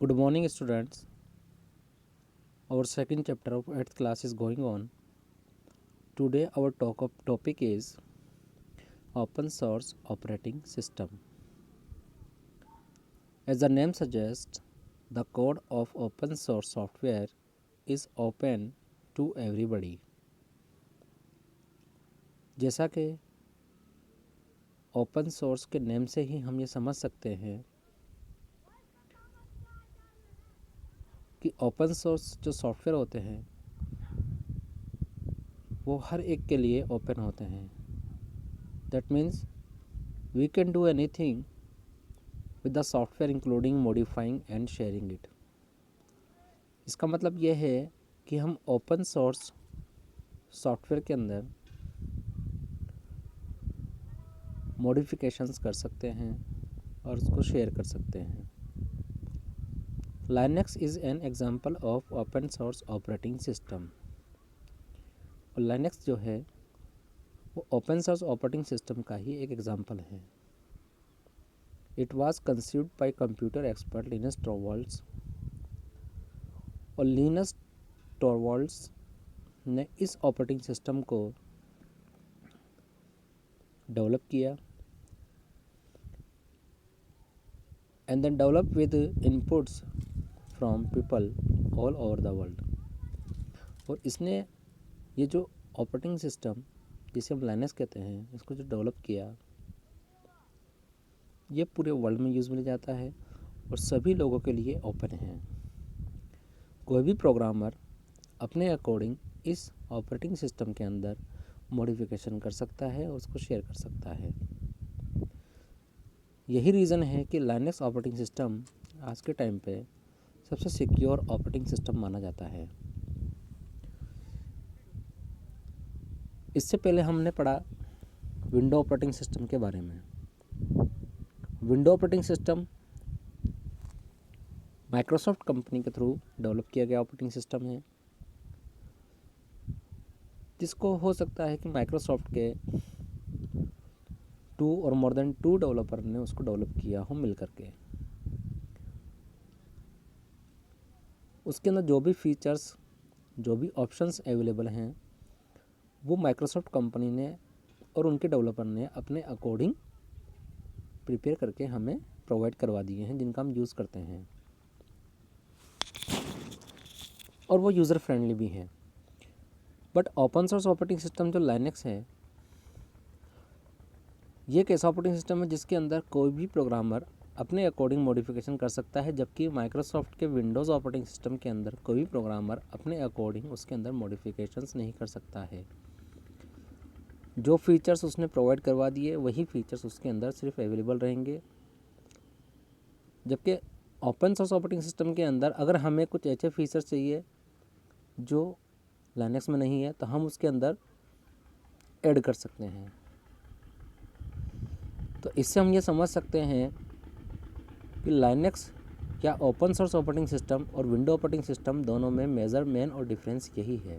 Good morning, students. Our second chapter of 8th class is going on. Today, our topic is open source operating system. As the name suggests, the code of open source software is open to everybody. जैसा कि open source के name से ही हम ये समझ सकते हैं कि ओपन सोर्स जो सॉफ्टवेयर होते हैं वो हर एक के लिए ओपन होते हैं. That means we can do anything with the software including modifying and sharing it. इसका मतलब ये है कि हम ओपन सोर्स सॉफ्टवेयर के अंदर मॉडिफिकेशंस कर सकते हैं और उसको शेयर कर सकते हैं. Linux is an example of open source operating system. और Linux जो है वो ओपन सोर्स ऑपरेटिंग सिस्टम का ही एक एग्जाम्पल है. It was conceived by computer expert Linus Torvalds. और लिनस टॉरवाल्ड्स ने इस ऑपरेटिंग सिस्टम को डेवलप किया and then develop with inputs from people all over the world. और इसने ये जो ऑपरेटिंग सिस्टम जिसे हम लाइनक्स कहते हैं इसको जो डेवलप किया ये पूरे वर्ल्ड में यूज़ में जाता है और सभी लोगों के लिए ओपन है. कोई भी प्रोग्रामर अपने अकॉर्डिंग इस ऑपरेटिंग सिस्टम के अंदर मॉडिफिकेशन कर सकता है और उसको शेयर कर सकता है. यही रीज़न है कि लाइनक्स ऑपरेटिंग सिस्टम आज के टाइम पे सबसे सिक्योर ऑपरेटिंग सिस्टम माना जाता है. इससे पहले हमने पढ़ा विंडो ऑपरेटिंग सिस्टम के बारे में. Window operating system Microsoft company के थ्रू डेवलप किया गया ऑपरेटिंग सिस्टम है जिसको हो सकता है कि माइक्रोसॉफ्ट के 2 और मोर देन 2 डेवलपर ने उसको डेवलप किया हो मिल करके. उसके अंदर जो भी फीचर्स जो भी ऑप्शंस अवेलेबल हैं वो माइक्रोसॉफ्ट कंपनी ने और उनके डेवलपर ने अपने अकॉर्डिंग प्रिपेयर करके हमें प्रोवाइड करवा दिए हैं जिनका हम यूज़ करते हैं और वो यूज़र फ्रेंडली भी हैं. But open source operating system जो लाइनक्स है ये एक ऐसा ऑपरेटिंग सिस्टम है जिसके अंदर कोई भी प्रोग्रामर अपने अकॉर्डिंग मॉडिफिकेशन कर सकता है, जबकि माइक्रोसॉफ्ट के विंडोज़ ऑपरेटिंग सिस्टम के अंदर कोई भी प्रोग्रामर अपने अकॉर्डिंग उसके अंदर मॉडिफिकेशंस नहीं कर सकता है. जो फीचर्स उसने प्रोवाइड करवा दिए वही फीचर्स उसके अंदर सिर्फ अवेलेबल रहेंगे. जबकि ओपन सोर्स ऑपरेटिंग सिस्टम के अंदर अगर हमें कुछ ऐसे फीचर्स चाहिए जो लाइनक्स में नहीं है तो हम उसके अंदर ऐड कर सकते हैं. तो इससे हम ये समझ सकते हैं कि लाइनक्स या ओपन सोर्स ऑपरेटिंग सिस्टम और विंडो ऑपरेटिंग सिस्टम दोनों में मेन और डिफरेंस यही है.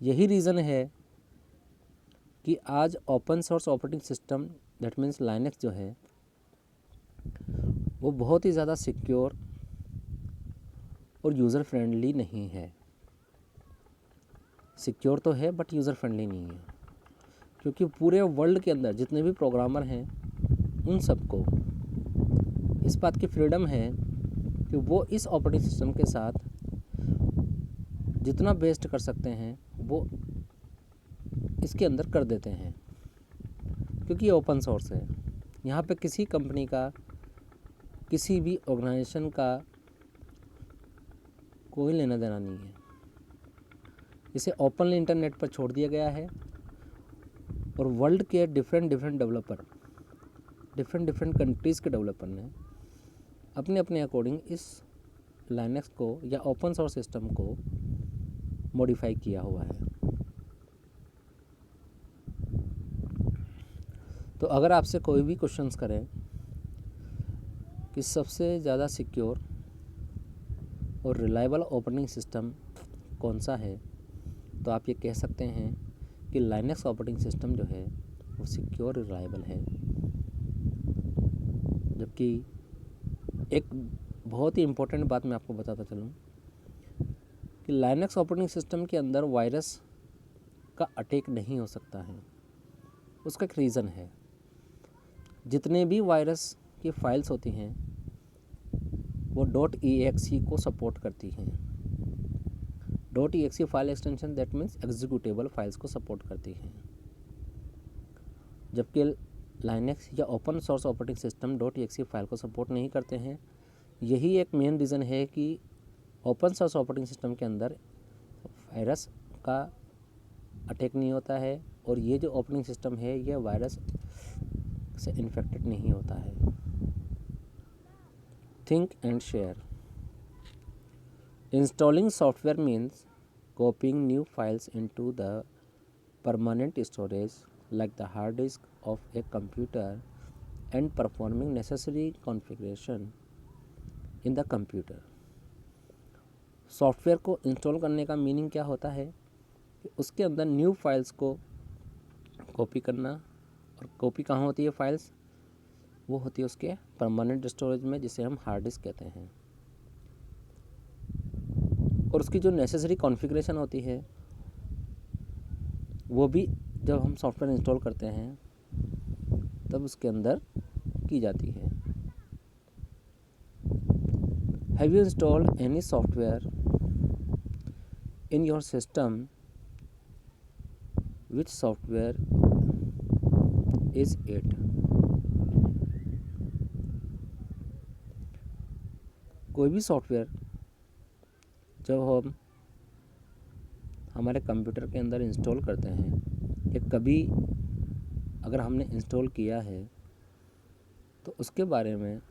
यही रीज़न है कि आज open source operating system that means Linux जो है वो बहुत ही ज़्यादा सिक्योर और यूज़र फ्रेंडली नहीं है. सिक्योर तो है बट यूज़र फ्रेंडली नहीं है, क्योंकि पूरे वर्ल्ड के अंदर जितने भी प्रोग्रामर हैं उन सबको इस बात की फ्रीडम है कि वो इस ऑपरेटिंग सिस्टम के साथ जितना बेस्ट कर सकते हैं वो इसके अंदर कर देते हैं, क्योंकि ये ओपन सोर्स है. यहाँ पे किसी कंपनी का किसी भी ऑर्गेनाइजेशन का कोई लेना देना नहीं है. इसे ओपनली इंटरनेट पर छोड़ दिया गया है और वर्ल्ड के डिफरेंट डेवलपर डिफरेंट कंट्रीज़ के डेवलपर ने अपने अपने अकॉर्डिंग इस लाइनक्स को या ओपन सोर्स सिस्टम को मॉडिफाई किया हुआ है. तो अगर आपसे कोई भी क्वेश्चंस करें कि सबसे ज़्यादा सिक्योर और रिलायबल ऑपरेटिंग सिस्टम कौन सा है तो आप ये कह सकते हैं कि लाइनक्स ऑपरेटिंग सिस्टम जो है वो सिक्योर और रिलायबल है. जबकि एक बहुत ही इम्पोर्टेंट बात मैं आपको बताता चलूँ कि लाइनक्स ऑपरेटिंग सिस्टम के अंदर वायरस का अटैक नहीं हो सकता है। उसका एक रीज़न है, जितने भी वायरस की फाइल्स होती हैं वो .exe को सपोर्ट करती हैं। .exe file extension that means executable files को सपोर्ट करती हैं, जबकि लाइनक्स या open source operating system .exe file को सपोर्ट नहीं करते हैं। यही एक मेन रीज़न है कि ओपन सोर्स ऑपरेटिंग सिस्टम के अंदर वायरस का अटैक नहीं होता है और ये जो ऑपरेटिंग सिस्टम है ये वायरस से इन्फेक्टेड नहीं होता है। Think and share. Installing software means copying new files into the permanent storage like the hard disk of a computer and performing necessary configuration in the computer। Software को install करने का meaning क्या होता है कि उसके अंदर न्यू फाइल्स को कॉपी करना, और कॉपी कहाँ होती है फाइल्स, वो होती है उसके परमानेंट स्टोरेज में, जिसे हम हार्ड डिस्क कहते हैं। और उसकी जो नेसेसरी कॉन्फ़िगरेशन होती है वो भी जब हम सॉफ्टवेयर इंस्टॉल करते हैं तब उसके अंदर की जाती है। Have you installed any software in your system? Which software is it? कोई भी सॉफ्टवेयर जब हम हमारे कंप्यूटर के अंदर इंस्टॉल करते हैं या कभी अगर हमने इंस्टॉल किया है तो उसके बारे में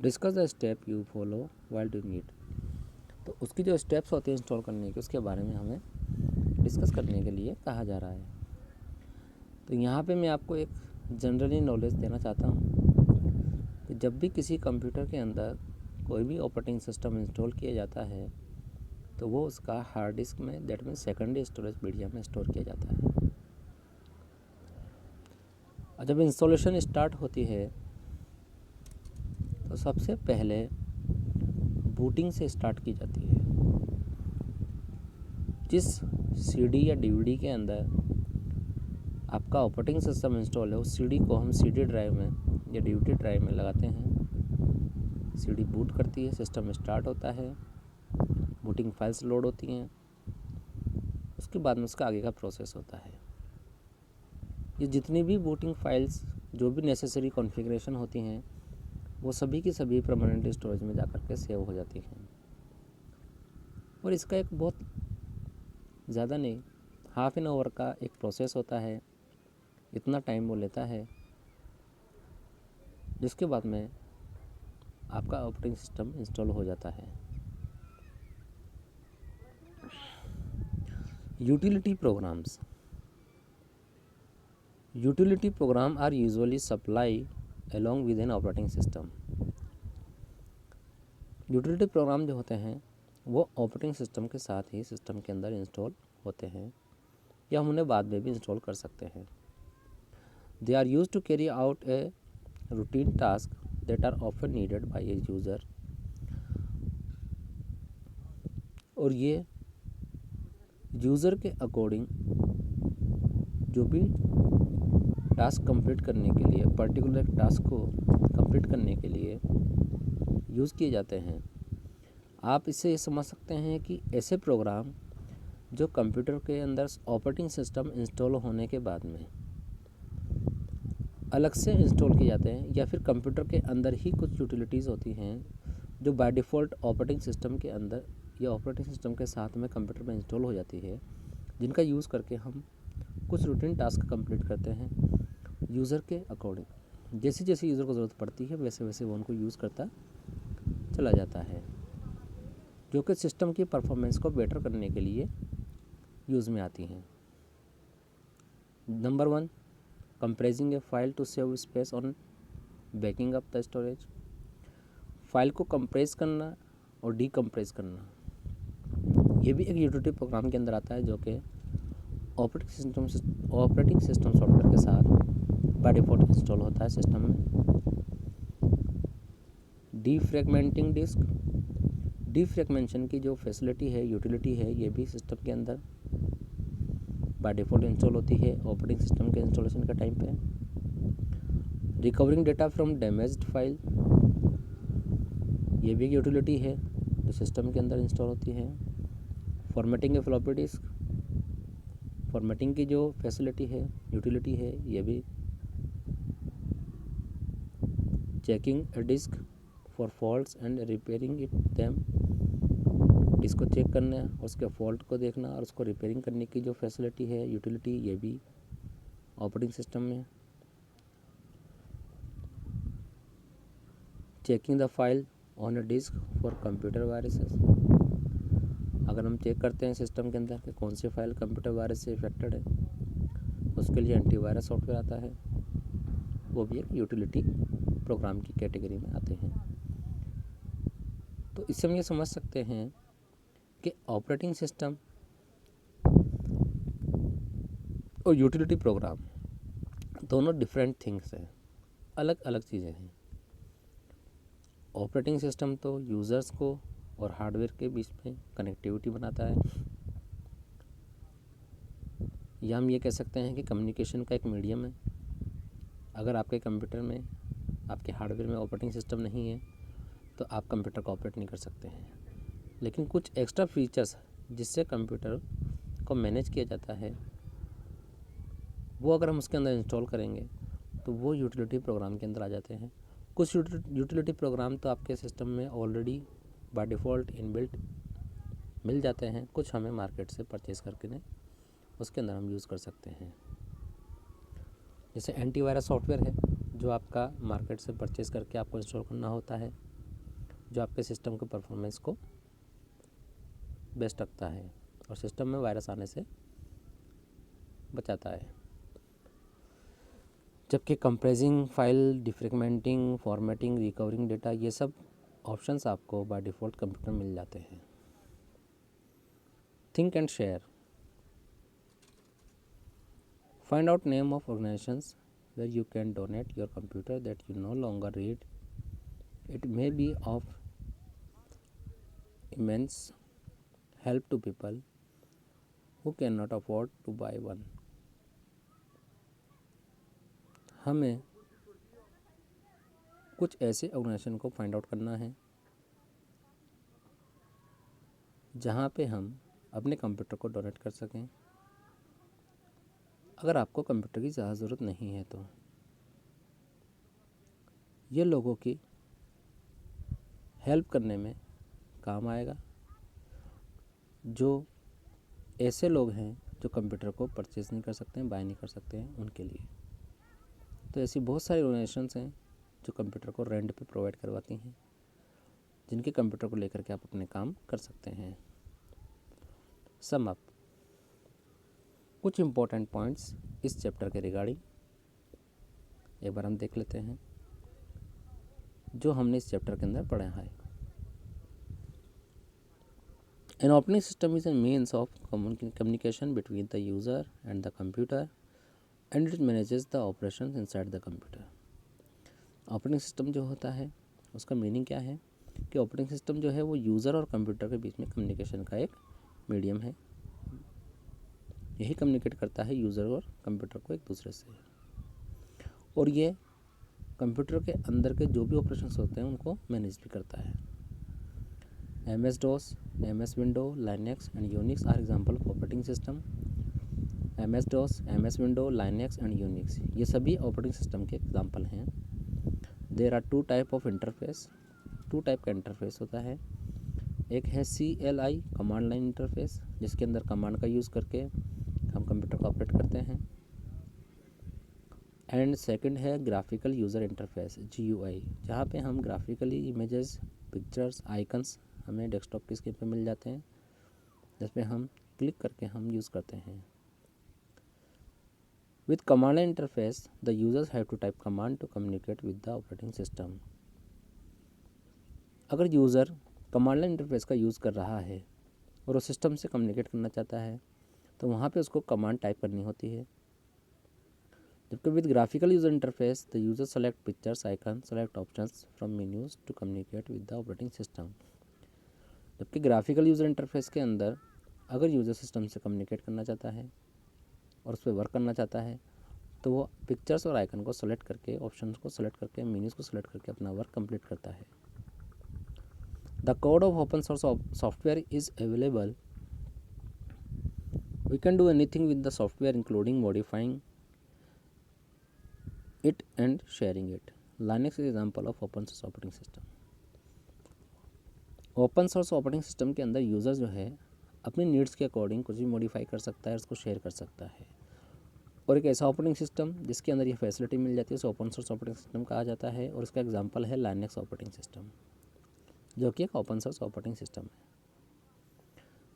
discuss the step you follow while doing it. तो उसकी जो स्टेप्स होते हैं इंस्टॉल करने के, उसके बारे में हमें डिस्कस करने के लिए कहा जा रहा है। तो यहाँ पे मैं आपको एक जनरली नॉलेज देना चाहता हूँ कि जब भी किसी कंप्यूटर के अंदर कोई भी ऑपरेटिंग सिस्टम इंस्टॉल किया जाता है तो वो उसका हार्ड डिस्क में, that means secondary storage media में स्टोर किया जाता है। और जब इंस्टॉलेशन स्टार्ट होती है तो सबसे पहले बूटिंग से स्टार्ट की जाती है। जिस सीडी या डीवीडी के अंदर आपका ऑपरेटिंग सिस्टम इंस्टॉल है उस सीडी को हम सीडी ड्राइव में या डीवीडी ड्राइव में लगाते हैं। सीडी बूट करती है, सिस्टम स्टार्ट होता है, बूटिंग फाइल्स लोड होती हैं, उसके बाद में उसका आगे का प्रोसेस होता है। ये जितनी भी बूटिंग फाइल्स, जो भी नेसेसरी कॉन्फ़िगरेशन होती हैं, वो सभी की सभी परमानेंट स्टोरेज में जाकर के सेव हो जाती हैं। और इसका एक बहुत ज़्यादा नहीं, हाफ एन आवर का एक प्रोसेस होता है, इतना टाइम वो लेता है, जिसके बाद में आपका ऑपरेटिंग सिस्टम इंस्टॉल हो जाता है। Utility programs. Utility program are usually supply along with an operating system। Utility program जो होते हैं वो ऑपरेटिंग सिस्टम के साथ ही सिस्टम के अंदर इंस्टॉल होते हैं या हम उन्हें बाद में भी इंस्टॉल कर सकते हैं। They are use to carry out a routine task that are often needed by a user. और ये यूज़र के अकॉर्डिंग जो भी टास्क कंप्लीट करने के लिए, पर्टिकुलर टास्क को कंप्लीट करने के लिए यूज़ किए जाते हैं। आप इससे ये समझ सकते हैं कि ऐसे प्रोग्राम जो कंप्यूटर के अंदर ऑपरेटिंग सिस्टम इंस्टॉल होने के बाद में अलग से इंस्टॉल किए जाते हैं, या फिर कंप्यूटर के अंदर ही कुछ यूटिलिटीज़ होती हैं जो बाय डिफ़ॉल्ट ऑपरेटिंग सिस्टम के अंदर या ऑपरेटिंग सिस्टम के साथ में कंप्यूटर में इंस्टॉल हो जाती है, जिनका यूज़ करके हम कुछ रूटीन टास्क कंप्लीट करते हैं यूज़र के अकॉर्डिंग। जैसे जैसे यूज़र को ज़रूरत पड़ती है वैसे वैसे वो उनको यूज़ करता चला जाता है, जो कि सिस्टम की परफॉर्मेंस को बेटर करने के लिए यूज़ में आती हैं। Number 1, compressing a file to save space on backing up the storage. File को कंप्रेस करना और डीकम्प्रेस करना, ये भी एक यूटिलिटी प्रोग्राम के अंदर आता है, जो कि ऑपरेटिंग सिस्टम सॉफ्टवेयर के साथ बाय डिफ़ॉल्ट इंस्टॉल होता है सिस्टम में। डीफ्रैगमेंटिंग डिस्क, डीफ्रैगमेंशन की जो फैसिलिटी है, यूटिलिटी है, ये भी सिस्टम के अंदर बाय डिफ़ॉल्ट इंस्टॉल होती है ऑपरेटिंग सिस्टम के इंस्टॉलेशन के टाइम पे। Recovering data from damaged file, ये भी एक यूटिलिटी है जो सिस्टम के अंदर इंस्टॉल होती है। Formatting a floppy disk, formatting की जो फैसिलिटी है, यूटिलिटी है, ये भी। Checking a disk for faults and repairing it them, disk को चेक करना, उसके फॉल्ट को देखना और उसको रिपेयरिंग करने की जो फैसिलिटी है, यूटिलिटी, ये भी ऑपरेटिंग सिस्टम में। Checking the file on a disk for computer viruses, अगर हम चेक करते हैं सिस्टम के अंदर कि कौन सी फाइल कंप्यूटर वायरस से इफेक्टेड है, उसके लिए एंटीवायरस सॉफ्टवेयर आता है, वो भी एक यूटिलिटी प्रोग्राम की कैटेगरी में आते हैं। तो इससे हम ये समझ सकते हैं कि ऑपरेटिंग सिस्टम और यूटिलिटी प्रोग्राम दोनों डिफरेंट थिंग्स हैं, अलग अलग चीज़ें हैं। ऑपरेटिंग सिस्टम तो यूज़र्स को और हार्डवेयर के बीच में कनेक्टिविटी बनाता है, या हम ये कह सकते हैं कि कम्युनिकेशन का एक मीडियम है। अगर आपके कंप्यूटर में, आपके हार्डवेयर में ऑपरेटिंग सिस्टम नहीं है तो आप कंप्यूटर को ऑपरेट नहीं कर सकते हैं। लेकिन कुछ एक्स्ट्रा फीचर्स जिससे कंप्यूटर को मैनेज किया जाता है, वो अगर हम उसके अंदर इंस्टॉल करेंगे तो वो यूटिलिटी प्रोग्राम के अंदर आ जाते हैं। कुछ यूटिलिटी प्रोग्राम तो आपके सिस्टम में ऑलरेडी बाय डिफ़ॉल्ट इनबिल्ट मिल जाते हैं, कुछ हमें मार्केट से परचेज़ करके उसके अंदर हम यूज़ कर सकते हैं। जैसे एंटीवायरस सॉफ्टवेयर है जो आपका मार्केट से परचेज़ करके आपको इंस्टॉल करना होता है, जो आपके सिस्टम के परफॉर्मेंस को बेस्ट रखता है और सिस्टम में वायरस आने से बचाता है। जबकि compressing file, defragmenting, formatting, recovering data, ये सब ऑप्शंस आपको बाय डिफ़ॉल्ट कंप्यूटर में मिल जाते हैं। Think and share, find out name of organisations where you can donate your computer that you no longer read. It may be of immense help to people who cannot afford to buy one. हमें कुछ ऐसे organisation को find out करना है जहाँ पे हम अपने कंप्यूटर को डोनेट कर सकें, अगर आपको कंप्यूटर की ज़्यादा ज़रूरत नहीं है तो। ये लोगों की हेल्प करने में काम आएगा, जो ऐसे लोग हैं जो कंप्यूटर को परचेज़ नहीं कर सकते हैं, बाय नहीं कर सकते हैं, उनके लिए। तो ऐसी बहुत सारी ऑर्गेनाइजेशंस हैं जो कंप्यूटर को रेंट पे प्रोवाइड करवाती हैं, जिनके कंप्यूटर को लेकर के आप अपने काम कर सकते हैं। सम अप, कुछ इम्पोर्टेंट पॉइंट्स इस चैप्टर के रिगार्डिंग एक बार हम देख लेते हैं जो हमने इस चैप्टर के अंदर पढ़ा है। An operating system is a means of communication between the user and the computer and it manages the operations inside the computer. Operating system जो होता है उसका मीनिंग क्या है कि ऑपरेटिंग सिस्टम जो है वो यूज़र और कंप्यूटर के बीच में कम्युनिकेशन का एक मीडियम है। यही कम्युनिकेट करता है यूज़र और कंप्यूटर को एक दूसरे से, और ये कंप्यूटर के अंदर के जो भी ऑपरेशंस होते हैं उनको मैनेज भी करता है। MS-DOS, MS Window, Linux and Unix are example of operating system. MS-DOS, MS Window, Linux and Unix ये सभी ऑपरेटिंग सिस्टम के एग्जाम्पल हैं। There are two type of interface, two type का इंटरफेस होता है। एक है CLI, कमांड लाइन इंटरफेस, जिसके अंदर कमांड का यूज़ करके हम कंप्यूटर को ऑपरेट करते हैं। एंड सेकंड है ग्राफिकल यूज़र इंटरफेस, GUI, जहाँ पे हम ग्राफिकली इमेजेस, पिक्चर्स, आइकन्स हमें डेस्कटॉप की स्क्रीन पे मिल जाते हैं, जिसमें हम क्लिक करके हम यूज़ करते हैं। With command line interface the users have to type command to communicate with the operating system. अगर यूज़र कमांड लाइन इंटरफेस का यूज़ कर रहा है और वो सिस्टम से कम्युनिकेट करना चाहता है तो वहाँ पे उसको कमांड टाइप करनी होती है। जबकि with graphical user interface the user select pictures icon select options from menus to communicate with the operating system. जबकि ग्राफिकल यूजर इंटरफेस के अंदर अगर यूजर सिस्टम से कम्युनिकेट करना चाहता है और उस पर वर्क करना चाहता है तो वो पिक्चर्स और आइकन को सेलेक्ट करके ऑप्शंस को सेलेक्ट करके मेन्यूज़ को सेलेक्ट करके अपना वर्क कंप्लीट करता है। The code of open source software is available. We can do anything with the software including modifying it and sharing it. Linux is example of open source operating system. Open source operating system के अंदर user जो है अपनी needs के according कुछ भी modify कर सकता है, उसको शेयर कर सकता है। और एक ऐसा ऑपरेटिंग सिस्टम जिसके अंदर ये फैसिलिटी मिल जाती है उसे ओपन सोर्स ऑपरेटिंग सिस्टम कहा जाता है। और इसका एग्जांपल है लाइनक्स ऑपरेटिंग सिस्टम, जो कि एक ओपन सोर्स ऑपरेटिंग सिस्टम है।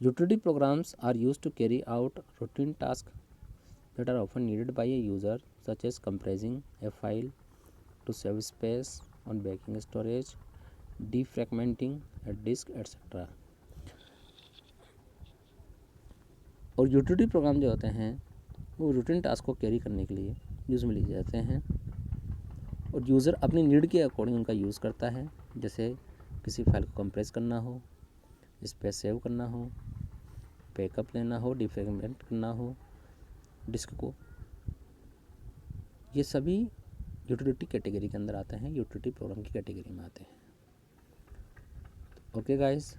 Utility programs are used to carry out routine task that are often needed by a user such as compressing a file to save space on backing storage, defragmenting a disk etcetera. और utility program जो होते हैं वो routine task को carry करने के लिए use में लिए जाते हैं और यूज़र अपनी नीड के अकॉर्डिंग उनका यूज़ करता है। जैसे किसी फाइल को कंप्रेस करना हो, स्पेस सेव करना हो, बैकअप लेना हो, डिफ्रैगमेंट करना हो डिस्क को, ये सभी यूटिलिटी कैटेगरी के अंदर आते हैं, यूटिलिटी प्रोग्राम की कैटेगरी में आते हैं। Okay guys,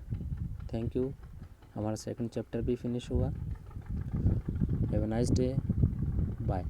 thank you. हमारा सेकंड चैप्टर भी फिनिश हुआ। Have a nice day, bye.